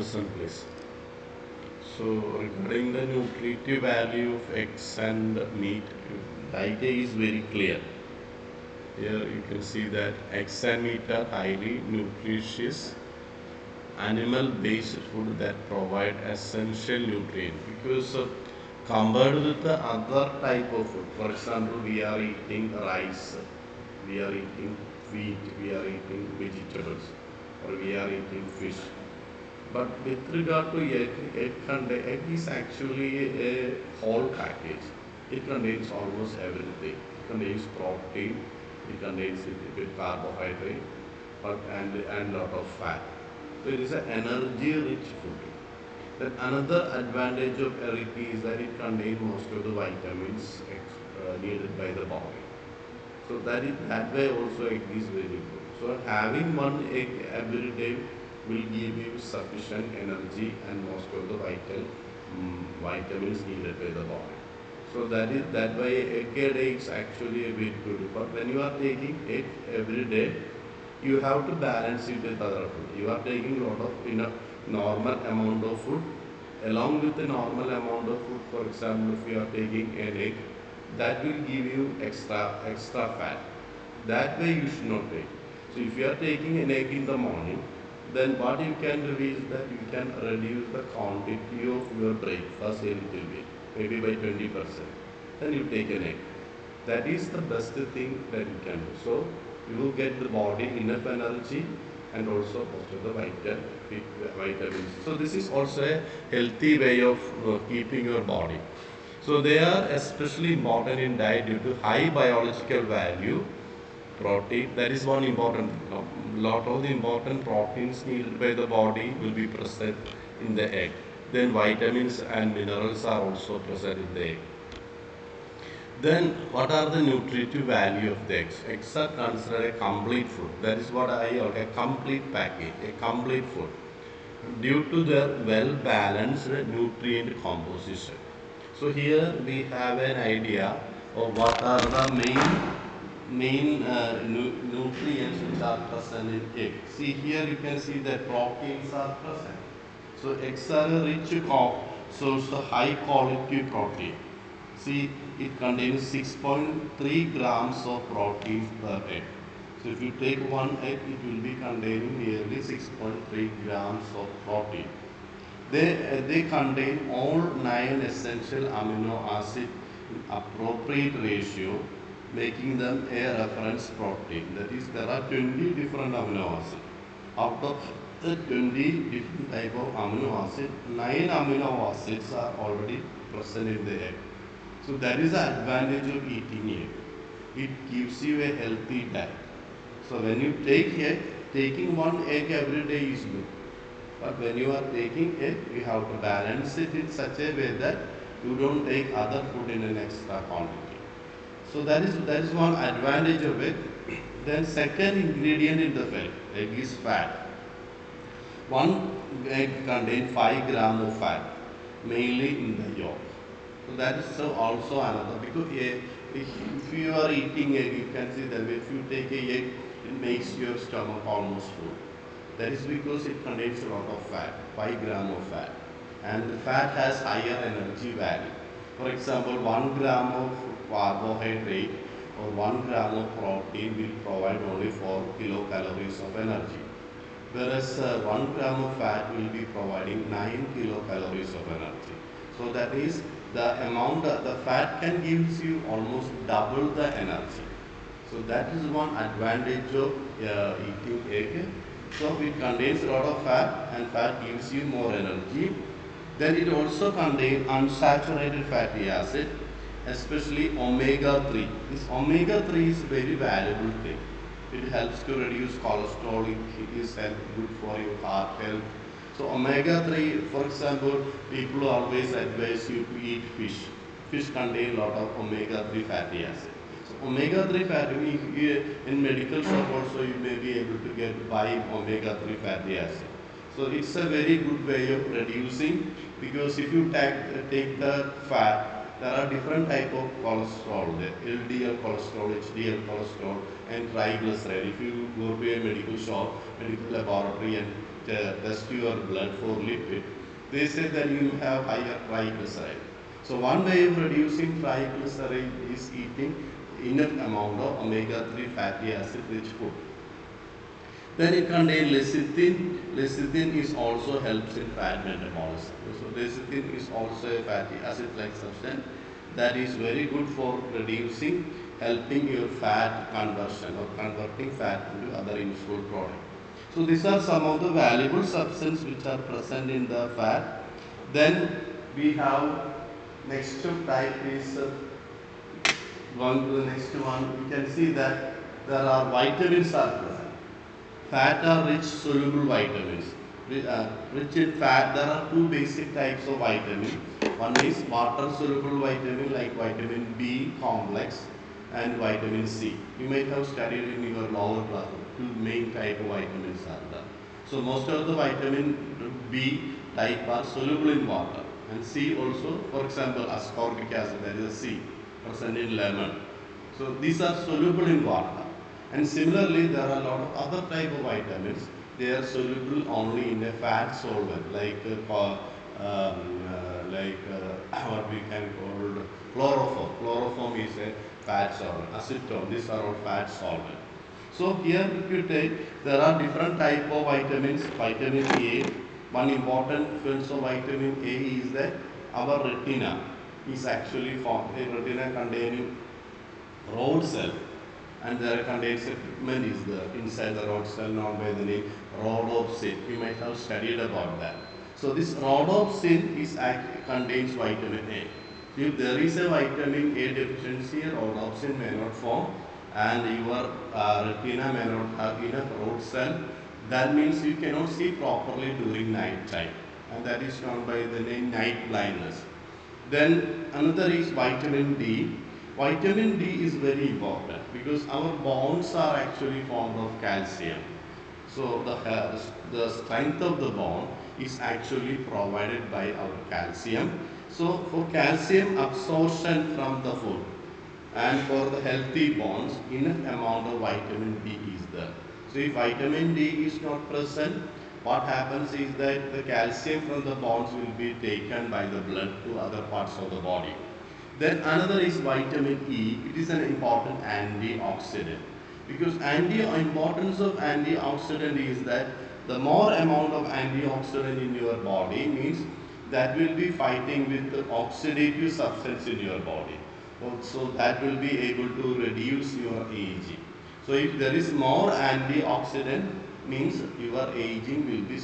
listen please. So regarding the nutritive value of eggs and meat, data is very clear. Here you can see that eggs and meat are highly nutritious animal-based food that provide essential nutrients because compared with the other type of food, for example, we are eating rice, we are eating wheat, we are eating vegetables, or we are eating fish. But with regard to egg is actually a whole package. It contains almost everything. It contains protein, it contains a bit carbohydrate, and lot of fat. So it is an energy-rich food. Then another advantage of egg is that it contains most of the vitamins needed by the body. So that way also egg is very good. So having one egg every day will give you sufficient energy and most of the vitamins needed by the body. So that way egg a day is actually a bit good. But when you are taking egg every day, you have to balance it with other food. You are taking a lot of normal amount of food. Along with the normal amount of food, for example, if you are taking an egg, that will give you extra fat. That way you should not take. So if you are taking an egg in the morning, then what you can do is that you can reduce the quantity of your breakfast a little bit, maybe by 20%. Then you take an egg. That is the best thing that you can do. So you will get the body enough energy and also most of the vitamins. So this is also a healthy way of keeping your body. So they are especially important in diet due to high biological value. Protein, that is one important thing. Lot of the important proteins needed by the body will be present in the egg. Then vitamins and minerals are also present in the egg. Then what are the nutritive value of the eggs? Eggs are considered a complete food. That is what I call a complete package, a complete food. Due to their well-balanced nutrient composition. So here we have an idea of what are the main nutrients which are present in egg. See here you can see that proteins are present. So eggs are a rich source of high quality protein. See, it contains 6.3 grams of protein per egg. So if you take one egg, it will be containing nearly 6.3 grams of protein. They contain all 9 essential amino acids in appropriate ratio, making them a reference protein. That is, there are 20 different amino acids. Out of the 20 different type of amino acids, 9 amino acids are already present in the egg. So that is the advantage of eating egg. It gives you a healthy diet. So when you take egg, taking one egg every day is good. But when you are taking egg, you have to balance it in such a way that you don't take other food in an extra quantity. So that is one advantage of it. Then second ingredient in the egg is fat. One egg contains 5 grams of fat, mainly in the yolk. So that is also another, because if you are eating egg, you can see that if you take a egg, it makes your stomach almost full. That is because it contains a lot of fat, 5 grams of fat. And the fat has higher energy value. For example, 1 gram of carbohydrate or 1 gram of protein will provide only 4 kilocalories of energy. Whereas 1 gram of fat will be providing 9 kilocalories of energy. So that is the amount the fat can give you almost double the energy. So that is one advantage of eating egg. So it contains a lot of fat and fat gives you more energy. Then it also contains unsaturated fatty acid, especially omega-3. This omega-3 is a very valuable thing. It helps to reduce cholesterol, it is good for your heart health. So omega-3, for example, people always advise you to eat fish. Fish contain a lot of omega-3 fatty acid. So omega-3 fatty, in medical shop also you may be able to buy omega-3 fatty acid. So it's a very good way of reducing, because if you take the fat, there are different type of cholesterol, the LDL cholesterol, HDL cholesterol, and triglyceride. If you go to a medical shop, medical laboratory, and test your blood for lipid, they say that you have higher triglyceride. So one way of reducing triglyceride is eating enough amount of omega-3 fatty acid rich food. Then it contains lecithin. Lecithin is also helps in fat metabolism. So lecithin is also a fatty acid-like substance that is very good for reducing, helping your fat conversion or converting fat into other useful products. So these are some of the valuable substances which are present in the fat. Then we have next type is going to the next one. You can see that there are vitamins are present. Fat are rich soluble vitamins. Rich in fat, there are two basic types of vitamin. One is water soluble vitamin like vitamin B complex and vitamin C. You might have studied in your lower class. Two main type of vitamins are there. So most of the vitamin B type are soluble in water, and C also, for example, ascorbic acid, that is a C present in lemon. So these are soluble in water. And similarly, there are a lot of other type of vitamins. They are soluble only in a fat solvent, what we can call chloroform. Chloroform is a fat solvent. Acetone, these are all fat solvent. So here, if you take, there are different type of vitamins. Vitamin A. One important influence of vitamin A is that our retina is actually formed. A retina containing rod cell, and there contains a pigment is there inside the rod cell known by the name rhodopsin. You might have studied about that. So this rhodopsin contains vitamin A. If there is a vitamin A deficiency, rhodopsin may not form, and your retina may not have enough rod cell. That means you cannot see properly during night time, and that is known by the name night blindness. Then another is vitamin D. Vitamin D is very important because our bones are actually formed of calcium. So the strength of the bone is actually provided by our calcium. So for calcium absorption from the food and for the healthy bones, enough amount of vitamin D is there. So if vitamin D is not present, what happens is that the calcium from the bones will be taken by the blood to other parts of the body. Then another is vitamin E. It is an important antioxidant because importance of antioxidant is that the more amount of antioxidant in your body means that will be fighting with the oxidative substance in your body. So that will be able to reduce your aging. So if there is more antioxidant means your aging will be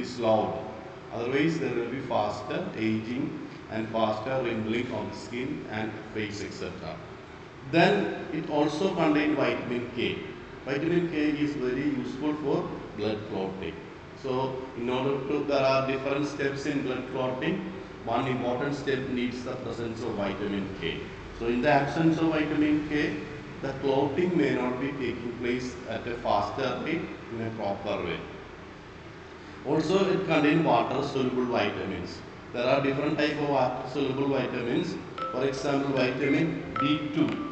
slowed. Otherwise there will be faster aging and faster wrinkling of the skin and face, etc. Then it also contains vitamin K. Vitamin K is very useful for blood clotting. So there are different steps in blood clotting. One important step needs the presence of vitamin K. So in the absence of vitamin K, the clotting may not be taking place at a faster rate in a proper way. Also, it contains water-soluble vitamins. There are different type of water-soluble vitamins. For example, vitamin B2.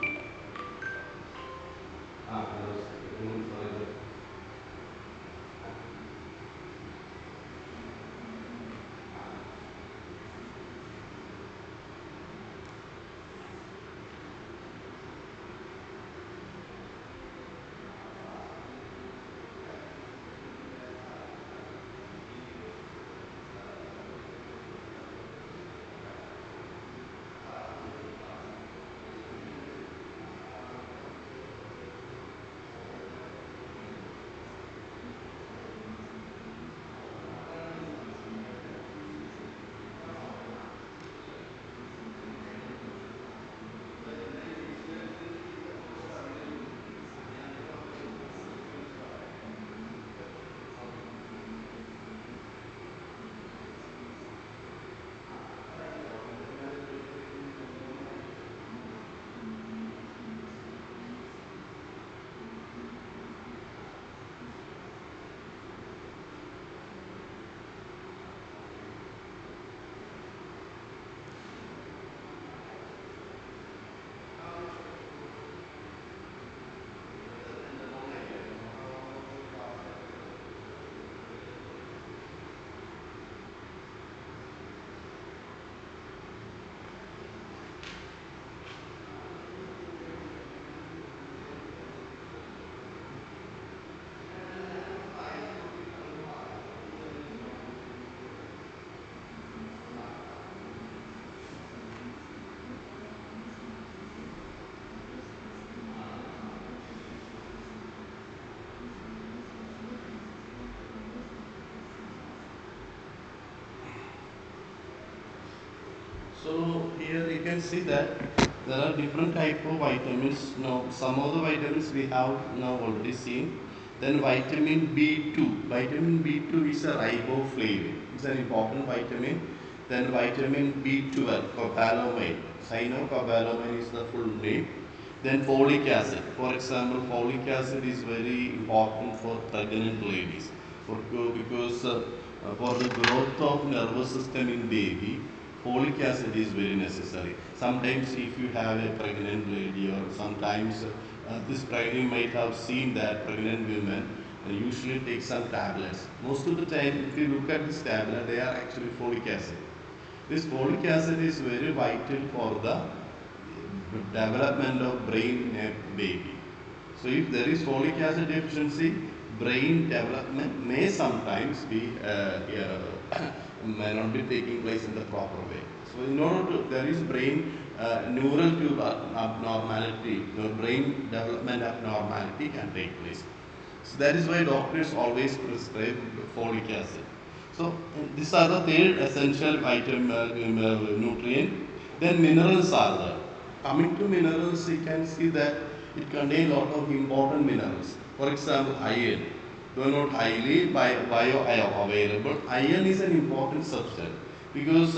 So here you can see that there are different type of vitamins. Now some of the vitamins we have now already seen. Then vitamin B2. Vitamin B2 is a riboflavin. It's an important vitamin. Then vitamin B12, cobalamin. Cyanocobalamin is the full name. Then folic acid. For example, folic acid is very important for pregnant ladies because for the growth of nervous system in baby, folic acid is very necessary. Sometimes if you have a pregnant lady or sometimes this pregnant might have seen that pregnant women usually take some tablets. Most of the time if you look at this tablet, they are actually folic acid. This folic acid is very vital for the development of brain in a baby. So if there is folic acid deficiency, brain development may sometimes be may not be taking place in the proper way. So in order to, there is brain neural tube abnormality, brain development abnormality can take place. So that is why doctors always prescribe folic acid. So these are the third essential vitamin nutrient. Then minerals are there. Coming to minerals, you can see that it contains a lot of important minerals. For example, iron. Though not highly bioavailable, iron is an important substance because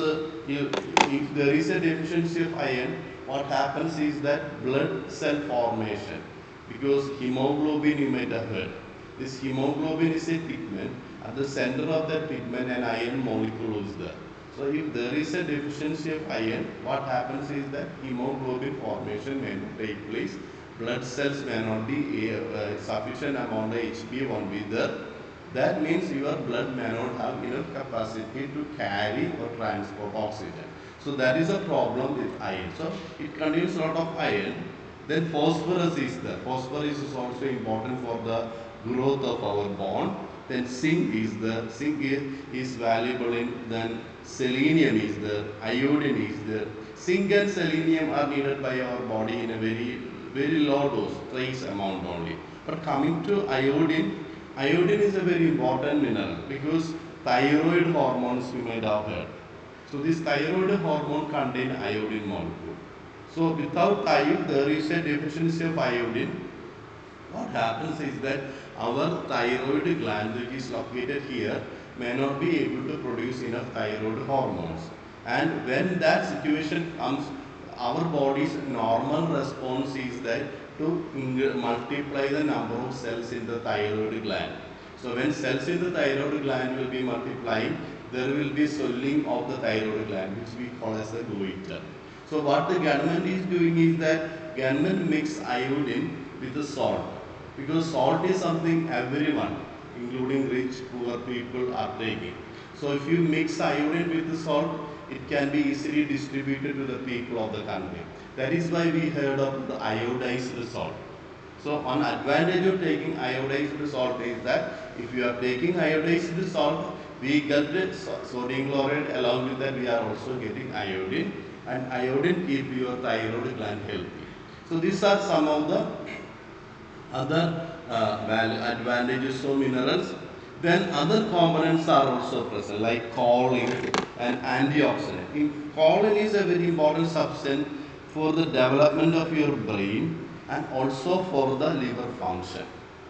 if there is a deficiency of iron, what happens is that blood cell formation, because hemoglobin you might have heard. This hemoglobin is a pigment. At the center of that pigment, an iron molecule is there. So if there is a deficiency of iron, what happens is that hemoglobin formation may not take place. Blood cells may not be sufficient amount of HB won't be there. That means your blood may not have enough capacity to carry or transport oxygen. So that is a problem with iron. So it contains a lot of iron. Then phosphorus is there. Phosphorus is also important for the growth of our bone. Then zinc is there. Zinc is valuable in. Then selenium is there. Iodine is there. Zinc and selenium are needed by our body in a very low dose, trace amount only. But coming to iodine, iodine is a very important mineral because thyroid hormones you might have heard. So this thyroid hormone contains iodine molecule. So without iodine, there is a deficiency of iodine. What happens is that our thyroid gland, which is located here, may not be able to produce enough thyroid hormones. And when that situation comes, our body's normal response is that to multiply the number of cells in the thyroid gland. So when cells in the thyroid gland will be multiplying, there will be swelling of the thyroid gland, which we call as the goiter. So what the government is doing is that government mix iodine with the salt, because salt is something everyone, including rich, poor people, are taking. So if you mix iodine with the salt, it can be easily distributed to the people of the country. That is why we heard of the iodized salt. So one advantage of taking iodized salt is that if you are taking iodized salt, we get the sodium chloride, along with that we are also getting iodine, and iodine keep your thyroid gland healthy. So these are some of the other advantages of minerals. Then other components are also present like choline and antioxidant. Choline is a very important substance for the development of your brain and also for the liver function.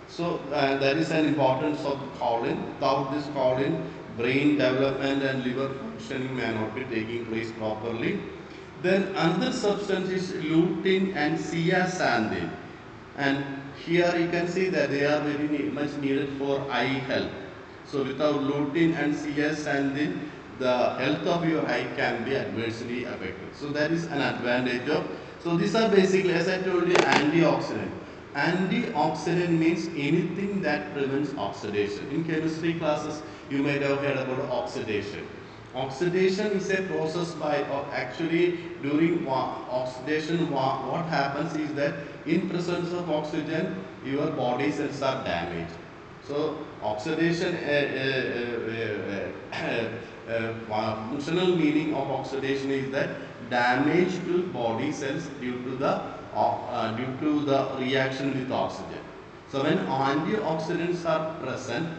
So there is an importance of choline. Without this choline, brain development and liver functioning may not be taking place properly. Then another substance is lutein and zeaxanthin, and here you can see that they are very much needed for eye health. So without lutein and zeaxanthin, the health of your eye can be adversely affected. So that is an advantage of. So these are basically, as I told you, antioxidant. Antioxidant means anything that prevents oxidation. In chemistry classes, you might have heard about oxidation. Oxidation is a process by, actually during oxidation, what happens is that in presence of oxygen, your body cells are damaged. So oxidation, functional meaning of oxidation is that damage to body cells due to the reaction with oxygen. So when antioxidants are present,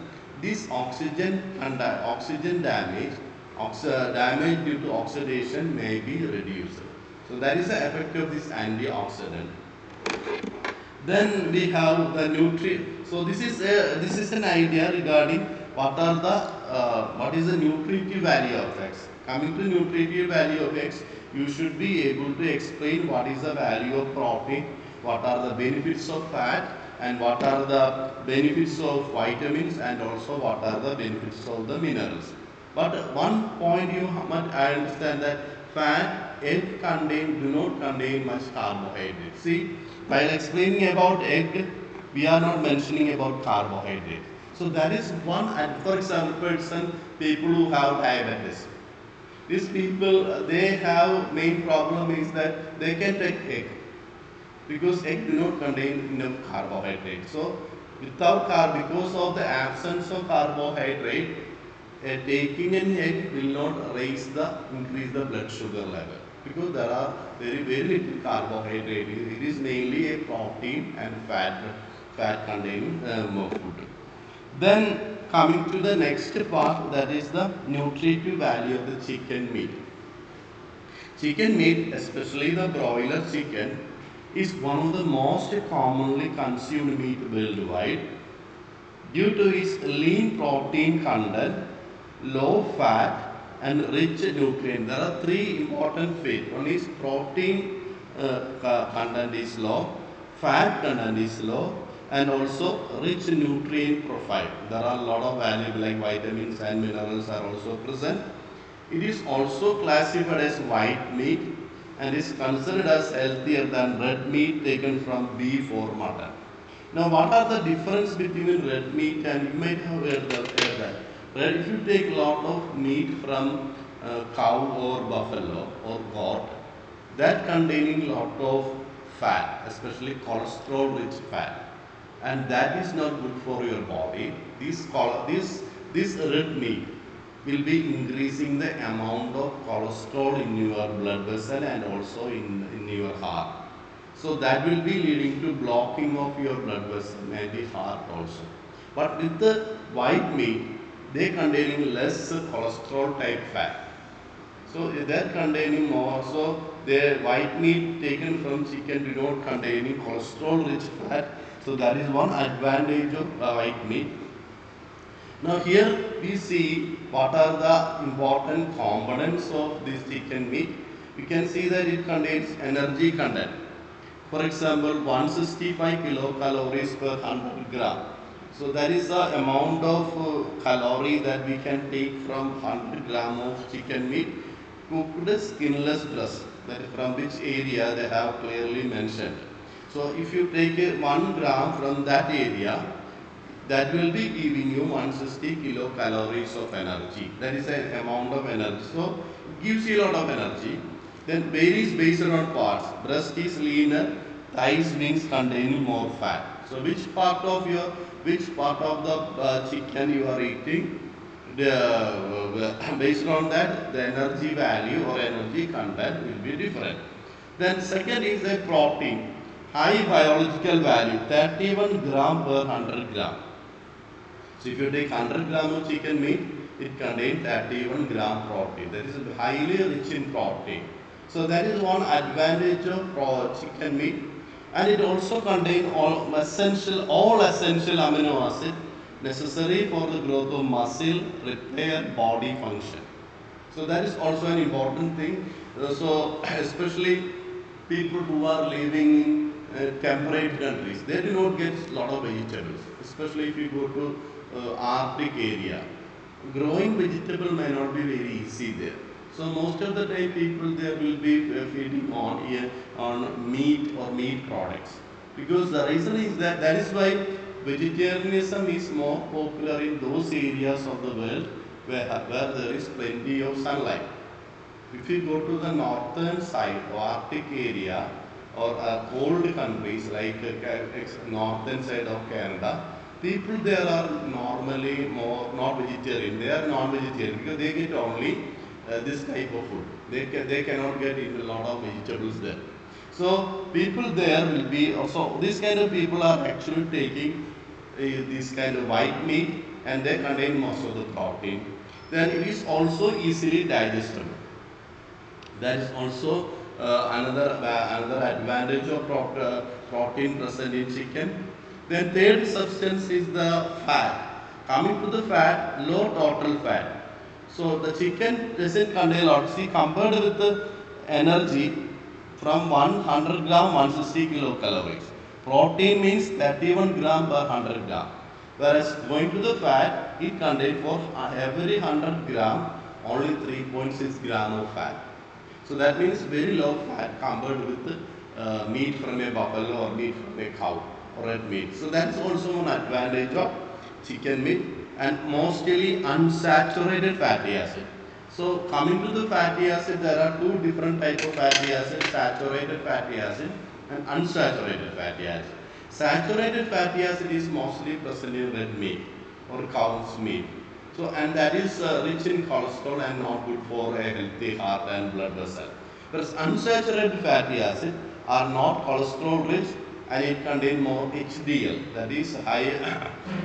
this oxygen and oxygen damage Damage due to oxidation may be reduced. So that is the effect of this antioxidant. Then we have the nutrient. So this is an idea regarding what is the nutritive value of X. Coming to nutritive value of X, you should be able to explain what is the value of protein, what are the benefits of fat, and what are the benefits of vitamins, and also what are the benefits of the minerals. But one point you must understand that fat, egg do not contain much carbohydrate. See, while explaining about egg, we are not mentioning about carbohydrate. So that is one, and for example, people who have diabetes. These people, they have main problem is that they can take egg because egg do not contain enough carbohydrate. So because of the absence of carbohydrate, taking an egg will not increase the blood sugar level because there are very little carbohydrate. It is mainly a protein and fat containing food. Then coming to the next part, that is the nutritive value of the chicken meat. Chicken meat, especially the broiler chicken, is one of the most commonly consumed meat worldwide due to its lean protein content, low fat, and rich nutrient. There are three important factors. One is protein content is low, fat content is low, and also rich nutrient profile. There are a lot of valuable like vitamins and minerals are also present. It is also classified as white meat and is considered as healthier than red meat taken from beef or mutton. Now, what are the difference between red meat and you might have heard that. If you take a lot of meat from cow or buffalo or goat, that containing lot of fat, especially cholesterol-rich fat, and that is not good for your body. This red meat will be increasing the amount of cholesterol in your blood vessel and also in your heart. So that will be leading to blocking of your blood vessel and the heart also. But with the white meat, they containing less cholesterol type fat. So that containing more. So the white meat taken from chicken do not containing cholesterol rich fat. So that is one advantage of white meat. Now here we see what are the important components of this chicken meat. We can see that it contains energy content. For example, 165 kilocalories per 100 gram. So that is the amount of calorie that we can take from 100 gram of chicken meat cooked skinless breast. That is from which area they have clearly mentioned. So if you take 1 gram from that area, that will be giving you 160 kilocalories of energy. That is an amount of energy. So it gives you a lot of energy. Then varies based on parts. Breast is leaner, thighs wings containing more fat. So which part of the chicken you are eating, based on that the energy value or energy content will be different. Then second is a protein, high biological value, 31 gram per 100 gram. So if you take 100 gram of chicken meat, it contains 31 gram protein. That is highly rich in protein. So that is one advantage of chicken meat, and it also contains all essential amino acids necessary for the growth of muscle, repair, body function. So that is also an important thing. So especially people who are living in temperate countries, they do not get a lot of vegetables. Especially if you go to Arctic area, growing vegetable may not be very easy there. So most of the time people there will be feeding on meat or meat products, because the reason is that is why vegetarianism is more popular in those areas of the world where there is plenty of sunlight. If you go to the northern side or Arctic area or cold countries like northern side of Canada, people there are normally more not vegetarian. They are non-vegetarian because they get only this type of food. They cannot get a lot of vegetables there. So people there will be also, these kind of people are actually taking this kind of white meat, and they contain most of the protein. Then it is also easily digestible. That is also another advantage of protein present in chicken. Then third substance is the fat. Coming to the fat, low total fat. So the chicken doesn't contain lot. See, compared with the energy from 100 gram, 160 kilocalories. Protein means 31 gram per 100 gram. Whereas going to the fat, it contains for every 100 gram only 3.6 gram of fat. So that means very low fat compared with meat from a buffalo or meat from a cow or red meat. So that is also an advantage of chicken meat, and mostly unsaturated fatty acid. So coming to the fatty acid, there are two different types of fatty acid: saturated fatty acid and unsaturated fatty acid. Saturated fatty acid is mostly present in red meat or cow's meat. So, and that is rich in cholesterol and not good for a healthy heart and blood vessel. Whereas unsaturated fatty acid are not cholesterol rich, and it contain more HDL, that is high,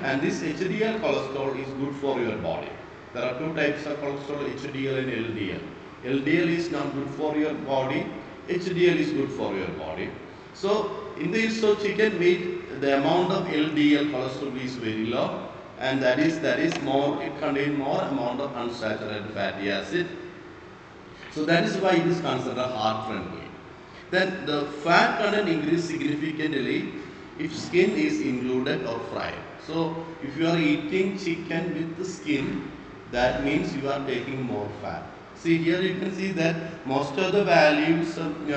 and this HDL cholesterol is good for your body. There are two types of cholesterol, HDL and LDL. LDL is not good for your body, HDL is good for your body. So in the use of chicken meat, the amount of LDL cholesterol is very low, and that is more, it contains more amount of unsaturated fatty acid. So that is why it is considered heart friendly. Then the fat content increase significantly if skin is included or fried. So if you are eating chicken with the skin, that means you are taking more fat. See here you can see that most of the values of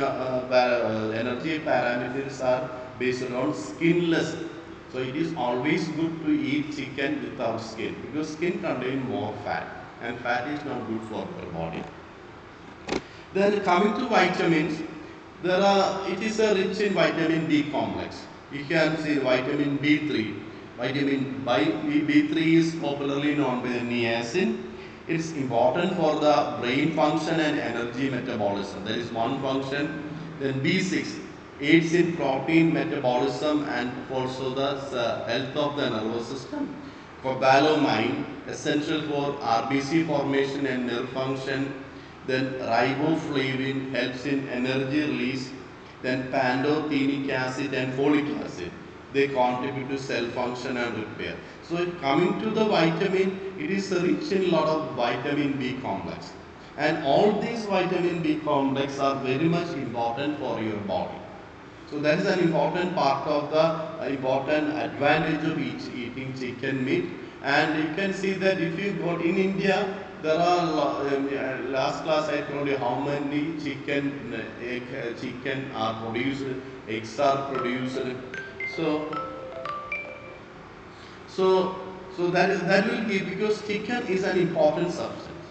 energy parameters are based on skinless. So it is always good to eat chicken without skin because skin contains more fat, and fat is not good for your body. Then coming to vitamins, it is a rich in vitamin B complex. You can see vitamin B3. Vitamin B3 is popularly known by the niacin. It is important for the brain function and energy metabolism. That is one function. Then B6 aids in protein metabolism and also the health of the nervous system. Cobalamin, essential for RBC formation and nerve function. Then riboflavin helps in energy release. Then pantothenic acid and folic acid, they contribute to cell function and repair. So coming to the vitamin, it is rich in a lot of vitamin B complex, and all these vitamin B complex are very much important for your body. So that is an important part of the important advantage of eating chicken meat. And you can see that if you go in India, there are last class I told you how many chicken are produced, eggs are produced. So so that will give, because chicken is an important substance.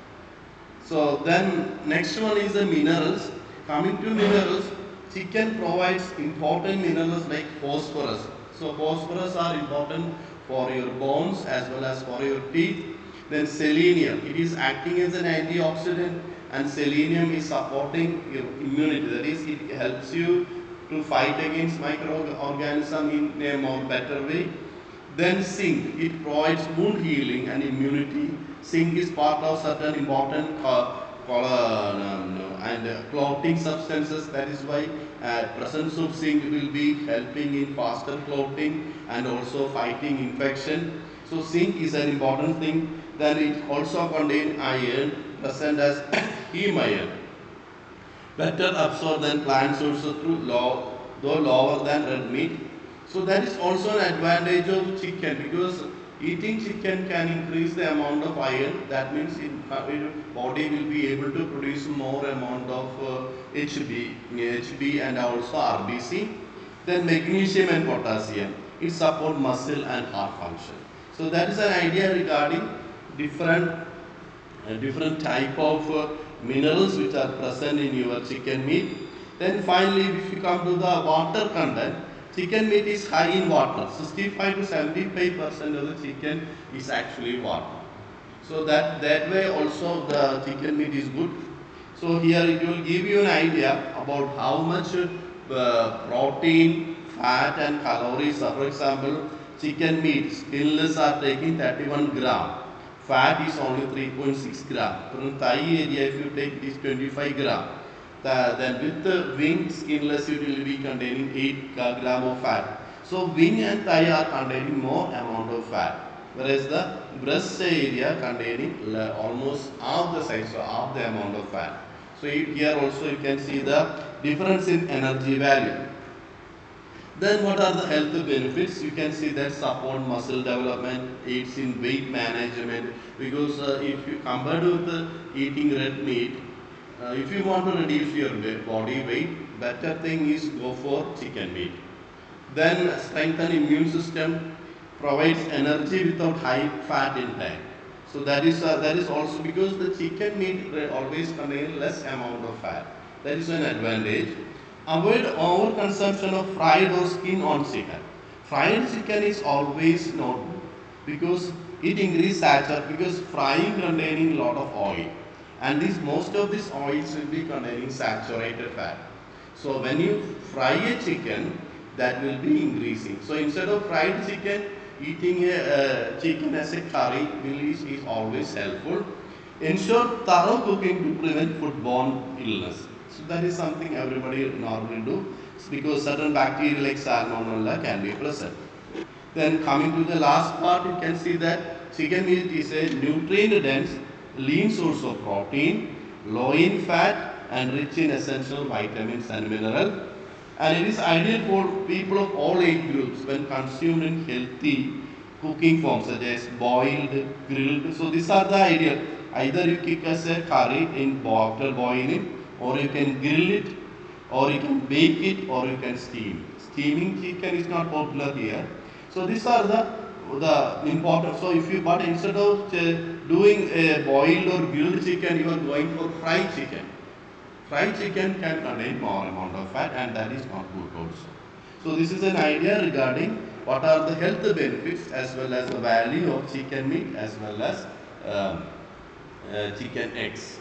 So then next one is the minerals. Coming to minerals, chicken provides important minerals like phosphorus. So phosphorus are important for your bones as well as for your teeth. Then selenium, it is acting as an antioxidant, and selenium is supporting your immunity. That is, it helps you to fight against microorganisms in a more better way. Then zinc, it provides wound healing and immunity. Zinc is part of certain important clotting substances. That is why presence of zinc will be helping in faster clotting and also fighting infection. So zinc is an important thing. Then it also contains iron, present as heme iron, better absorbed than plant sources through though lower than red meat. So that is also an advantage of chicken, because eating chicken can increase the amount of iron. That means your body will be able to produce more amount of HB and also RBC. Then magnesium and potassium, it support muscle and heart function. So that is an idea regarding different different type of minerals which are present in your chicken meat. Then finally, if you come to the water content, chicken meat is high in water. 65 to 75% of the chicken is actually water. So that way also the chicken meat is good. So here it will give you an idea about how much protein, fat and calories are. For example, chicken meat, skinless are taking 31 gram. Fat is only 3.6 gram. From thigh area, if you take it is 25 gram. Then with the wing skinless, it will be containing 8 gram of fat. So wing and thigh are containing more amount of fat, whereas the breast area containing almost half the size, so half the amount of fat. So here also you can see the difference in energy value. Then what are the health benefits? You can see that support muscle development, aids in weight management, because if you compare with eating red meat, if you want to reduce your body weight, better thing is go for chicken meat. Then strengthen immune system, provides energy without high fat intake. So that is also because the chicken meat always contain less amount of fat. That is an advantage. Avoid overconsumption of fried or skin on chicken. Fried chicken is always not good because it increases saturation, because frying containing lot of oil, and these most of these oils will be containing saturated fat. So when you fry a chicken, that will be increasing. So instead of fried chicken, eating a chicken as a curry is always helpful. Ensure thorough cooking to prevent foodborne illness. So that is something everybody normally do, because certain bacteria like salmonella can be present. Then coming to the last part, you can see that chicken meat is a nutrient dense, lean source of protein, low in fat, and rich in essential vitamins and minerals. And it is ideal for people of all age groups when consumed in healthy cooking forms such as boiled, grilled. So these are the ideal. Either you cook as a curry after boiling, or you can grill it, or you can bake it, or you can steam. Steaming chicken is not popular here. So these are the important. So if you, but instead of doing a boiled or grilled chicken, you are going for fried chicken. Fried chicken can contain more amount of fat, and that is not good also. So this is an idea regarding what are the health benefits as well as the value of chicken meat as well as um, chicken eggs.